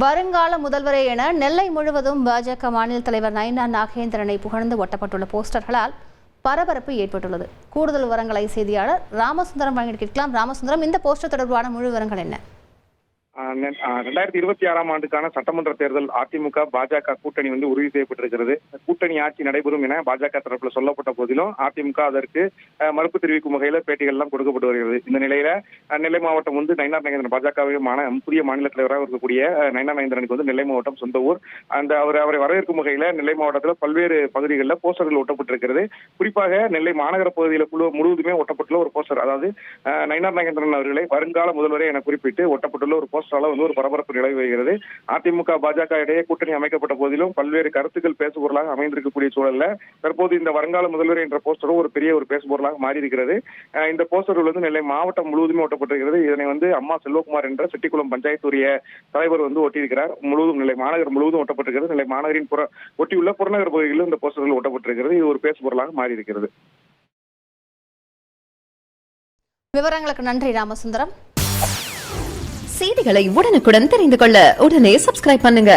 வருங்கால முதல்வரே என நெல்லை முழுவதும் பாஜக மாநில தலைவர் நயினா நாகேந்திரனை புகழ்ந்து ஒட்டப்பட்டுள்ள போஸ்டர்களால் பரபரப்பு ஏற்பட்டுள்ளது. கூடுதல் விவரங்களை செய்தியாளர் ராமசுந்தரம் வழங்கி கேட்கலாம். ராமசுந்தரம், இந்த போஸ்டர் தொடர்பான முழு விவரங்கள் என்ன? 2026ஆம் ஆண்டுக்கான சட்டமன்ற தேர்தல் அதிமுக பாஜக கூட்டணி உறுதி செய்யப்பட்டிருக்கிறது. கூட்டணி ஆட்சி நடைபெறும் என பாஜக தரப்புல சொல்லப்பட்ட போதிலும் அதிமுக அதற்கு மறுப்பு தெரிவிக்கும் வகையில பேட்டிகள் எல்லாம் கொடுக்கப்பட்டு வருகிறது. இந்த நிலையில நெல்லை மாவட்டம் நயினா நாகேந்திரன் பாஜகவின் புதிய மாநில தலைவராக இருக்கக்கூடிய நயினா நாகேந்திரனுக்கு நெல்லை மாவட்டம் சொந்த ஊர். அவரை வரவேற்கும் வகையில நெல்லை மாவட்டத்தில் பல்வேறு பகுதிகளில் போஸ்டர்கள் ஒட்டப்பட்டிருக்கிறது. குறிப்பாக நெல்லை மாநகர பகுதியில் முழுவதுமே ஒட்டப்பட்டுள்ள ஒரு போஸ்டர், அதாவது நயினா நாகேந்திரன் அவர்களை வருங்கால முதல்வரே என குறிப்பிட்டு ஒட்டப்பட்டுள்ள ஒரு போஸ்டரால ஒரு பரபரப்பு நிலவி வருகிறது. அதிமுக பாஜக இடையே கூட்டணி அமைக்கப்பட்ட போதிலும் பல்வேறு கருத்துக்கள் பேசுபொருளாக அமைந்திருக்கக்கூடிய சூழல்ல தற்போது இந்த வருங்கால முதல்வர் என்ற போஸ்டரும் ஒரு பெரிய ஒரு பேசுபொருளாக மாறி இருக்கிறது. இந்த போஸ்டர்கள் நெல்லை மாவட்டம் முழுவதுமே ஒட்டப்பட்டிருக்கிறது. இதனை அம்மா செல்வகுமார் என்ற செட்டிக்குளம் பஞ்சாயத்து உரிய தலைவர் ஒட்டியிருக்கிறார். முழுவதும் நெல்லை மாநகர் முழுவதும் ஒட்டப்பட்டிருக்கிறது. நெல்லை மாநகரின் ஒட்டியுள்ள புறநகர் பகுதிகளிலும் இந்த போஸ்டர்கள் ஒட்டப்பட்டிருக்கிறது. இது ஒரு பேசுபொருளாக மாறி இருக்கிறது. விவரங்களுக்கு நன்றி ராமசுந்தரம். செய்திகளை உடனுக்குடன் தெரிந்து கொள்ள உடனே சப்ஸ்கிரைப் பண்ணுங்க.